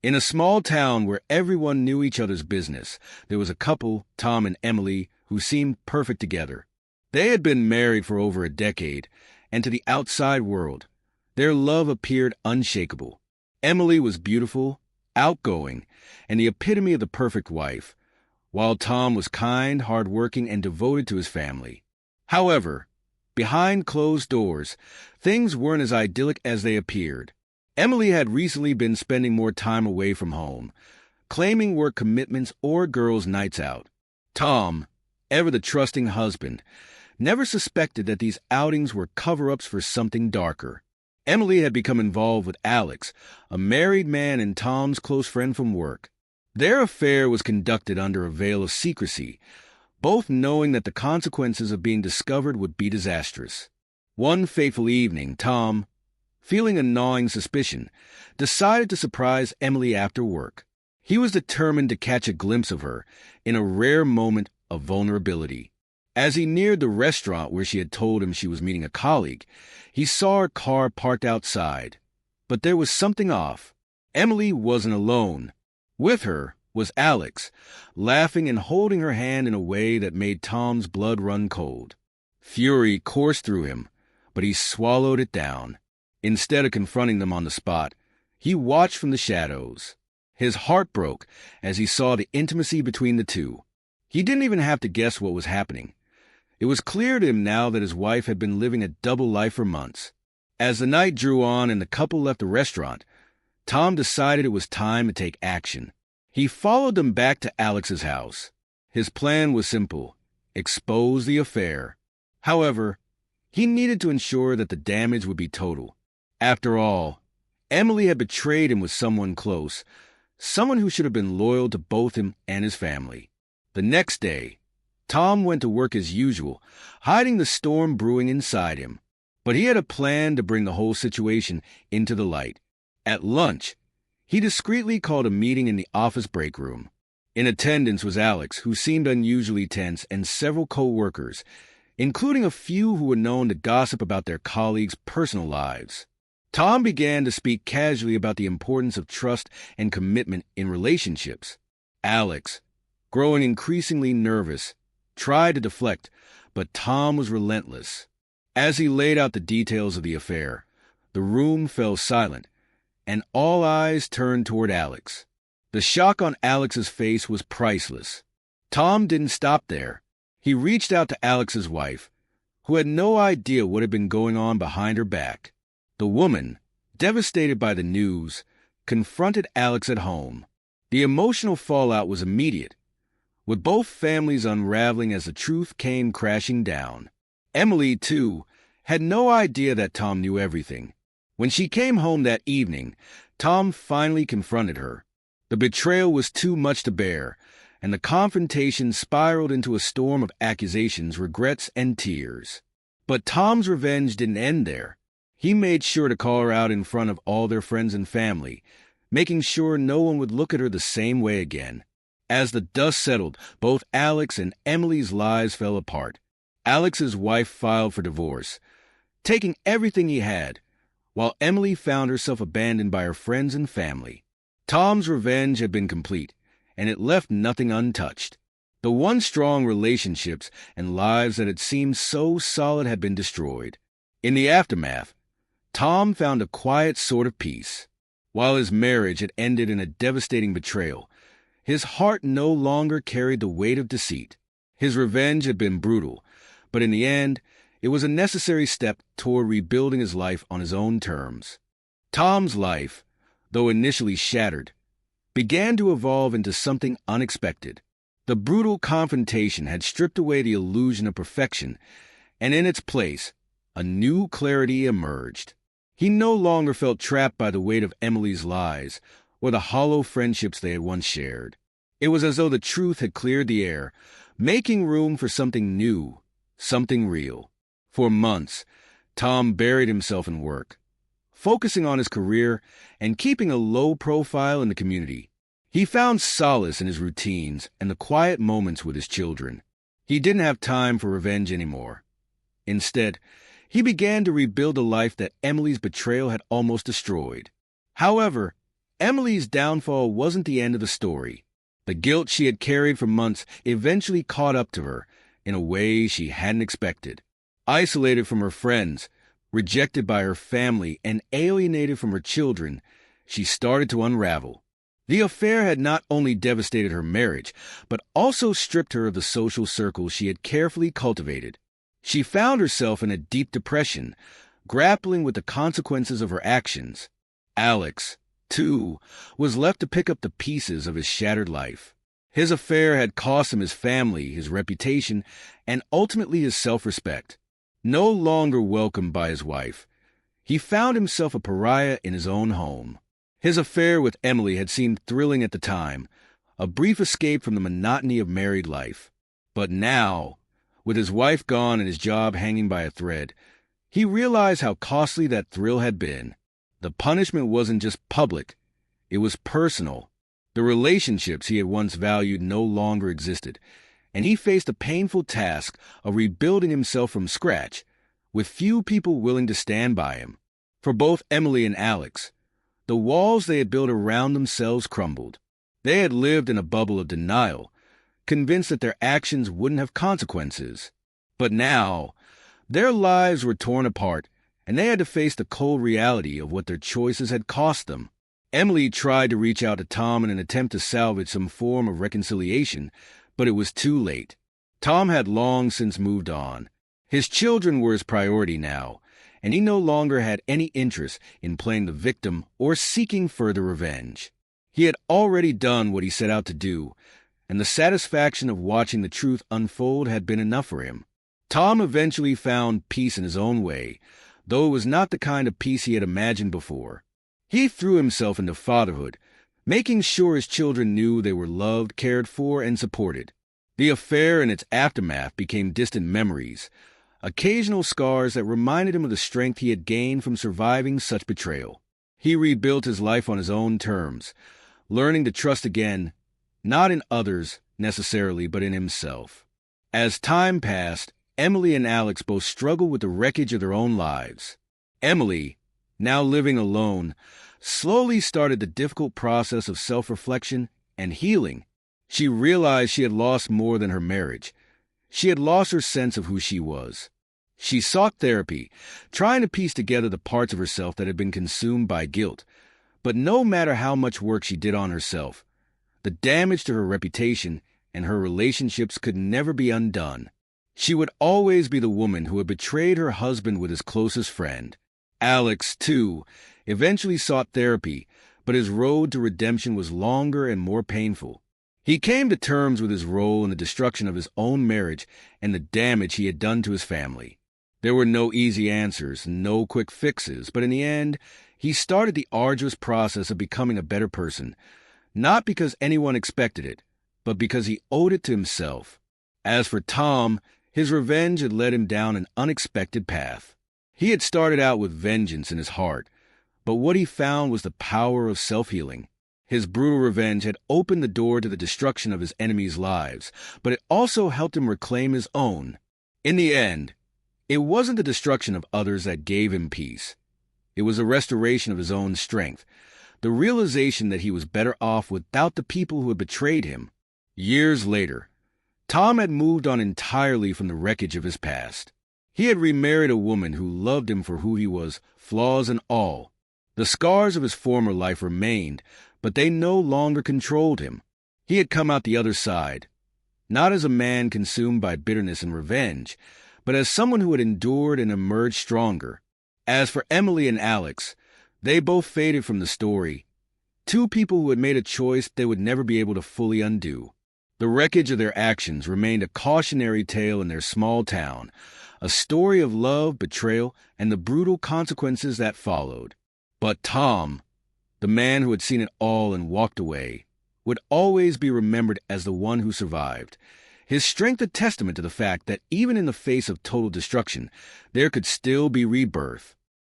In a small town where everyone knew each other's business, there was a couple, Tom and Emily, who seemed perfect together. They had been married for over a decade, and to the outside world, their love appeared unshakable. Emily was beautiful, outgoing, and the epitome of the perfect wife, while Tom was kind, hardworking, and devoted to his family. However, behind closed doors, things weren't as idyllic as they appeared. Emily had recently been spending more time away from home, claiming work commitments or girls' nights out. Tom, ever the trusting husband, never suspected that these outings were cover-ups for something darker. Emily had become involved with Alex, a married man and Tom's close friend from work. Their affair was conducted under a veil of secrecy, both knowing that the consequences of being discovered would be disastrous. One fateful evening, Tom, feeling a gnawing suspicion, decided to surprise Emily after work. He was determined to catch a glimpse of her in a rare moment of vulnerability. As he neared the restaurant where she had told him she was meeting a colleague, he saw her car parked outside. But there was something off. Emily wasn't alone. With her was Alex, laughing and holding her hand in a way that made Tom's blood run cold. Fury coursed through him, but he swallowed it down. Instead of confronting them on the spot, he watched from the shadows. His heart broke as he saw the intimacy between the two. He didn't even have to guess what was happening. It was clear to him now that his wife had been living a double life for months. As the night drew on and the couple left the restaurant, Tom decided it was time to take action. He followed them back to Alex's house. His plan was simple: expose the affair. However, he needed to ensure that the damage would be total. After all, Emily had betrayed him with someone close, someone who should have been loyal to both him and his family. The next day, Tom went to work as usual, hiding the storm brewing inside him. But he had a plan to bring the whole situation into the light. At lunch, he discreetly called a meeting in the office break room. In attendance was Alex, who seemed unusually tense, and several co-workers, including a few who were known to gossip about their colleagues' personal lives. Tom began to speak casually about the importance of trust and commitment in relationships. Alex, growing increasingly nervous, tried to deflect, but Tom was relentless. As he laid out the details of the affair, the room fell silent, and all eyes turned toward Alex. The shock on Alex's face was priceless. Tom didn't stop there. He reached out to Alex's wife, who had no idea what had been going on behind her back. The woman, devastated by the news, confronted Alex at home. The emotional fallout was immediate, with both families unraveling as the truth came crashing down. Emily, too, had no idea that Tom knew everything. When she came home that evening, Tom finally confronted her. The betrayal was too much to bear, and the confrontation spiraled into a storm of accusations, regrets, and tears. But Tom's revenge didn't end there. He made sure to call her out in front of all their friends and family, making sure no one would look at her the same way again. As the dust settled, both Alex and Emily's lives fell apart. Alex's wife filed for divorce, taking everything he had, while Emily found herself abandoned by her friends and family. Tom's revenge had been complete, and it left nothing untouched. The once strong relationships and lives that had seemed so solid had been destroyed. In the aftermath, Tom found a quiet sort of peace. While his marriage had ended in a devastating betrayal, his heart no longer carried the weight of deceit. His revenge had been brutal, but in the end, it was a necessary step toward rebuilding his life on his own terms. Tom's life, though initially shattered, began to evolve into something unexpected. The brutal confrontation had stripped away the illusion of perfection, and in its place, a new clarity emerged. He no longer felt trapped by the weight of Emily's lies or the hollow friendships they had once shared. It was as though the truth had cleared the air, making room for something new, something real. For months, Tom buried himself in work, focusing on his career and keeping a low profile in the community. He found solace in his routines and the quiet moments with his children. He didn't have time for revenge anymore. Instead, he began to rebuild a life that Emily's betrayal had almost destroyed. However, Emily's downfall wasn't the end of the story. The guilt she had carried for months eventually caught up to her in a way she hadn't expected. Isolated from her friends, rejected by her family, and alienated from her children, she started to unravel. The affair had not only devastated her marriage, but also stripped her of the social circle she had carefully cultivated. She found herself in a deep depression, grappling with the consequences of her actions. Alex, too, was left to pick up the pieces of his shattered life. His affair had cost him his family, his reputation, and ultimately his self-respect. No longer welcomed by his wife, he found himself a pariah in his own home. His affair with Emily had seemed thrilling at the time, a brief escape from the monotony of married life. But now, with his wife gone and his job hanging by a thread, he realized how costly that thrill had been. The punishment wasn't just public, it was personal. The relationships he had once valued no longer existed, and he faced the painful task of rebuilding himself from scratch, with few people willing to stand by him. For both Emily and Alex, the walls they had built around themselves crumbled. They had lived in a bubble of denial, convinced that their actions wouldn't have consequences. But now, their lives were torn apart, and they had to face the cold reality of what their choices had cost them. Emily tried to reach out to Tom in an attempt to salvage some form of reconciliation, but it was too late. Tom had long since moved on. His children were his priority now, and he no longer had any interest in playing the victim or seeking further revenge. He had already done what he set out to do, and the satisfaction of watching the truth unfold had been enough for him. Tom eventually found peace in his own way, though it was not the kind of peace he had imagined before. He threw himself into fatherhood, making sure his children knew they were loved, cared for, and supported. The affair and its aftermath became distant memories, occasional scars that reminded him of the strength he had gained from surviving such betrayal. He rebuilt his life on his own terms, learning to trust again, not in others necessarily, but in himself. As time passed, Emily and Alex both struggled with the wreckage of their own lives. Emily, now living alone, slowly started the difficult process of self-reflection and healing. She realized she had lost more than her marriage. She had lost her sense of who she was. She sought therapy, trying to piece together the parts of herself that had been consumed by guilt. But no matter how much work she did on herself, the damage to her reputation and her relationships could never be undone. She would always be the woman who had betrayed her husband with his closest friend. Alex, too, eventually sought therapy, but his road to redemption was longer and more painful. He came to terms with his role in the destruction of his own marriage and the damage he had done to his family. There were no easy answers, no quick fixes, but in the end, he started the arduous process of becoming a better person, not because anyone expected it, but because he owed it to himself. As for Tom, his revenge had led him down an unexpected path. He had started out with vengeance in his heart, but what he found was the power of self-healing. His brutal revenge had opened the door to the destruction of his enemies' lives, but it also helped him reclaim his own. In the end, it wasn't the destruction of others that gave him peace. It was a restoration of his own strength, the realization that he was better off without the people who had betrayed him. Years later, Tom had moved on entirely from the wreckage of his past. He had remarried a woman who loved him for who he was, flaws and all. The scars of his former life remained, but they no longer controlled him. He had come out the other side, not as a man consumed by bitterness and revenge, but as someone who had endured and emerged stronger. As for Emily and Alex, they both faded from the story. Two people who had made a choice they would never be able to fully undo. The wreckage of their actions remained a cautionary tale in their small town, a story of love, betrayal, and the brutal consequences that followed. But Tom, the man who had seen it all and walked away, would always be remembered as the one who survived. His strength a testament to the fact that even in the face of total destruction, there could still be rebirth.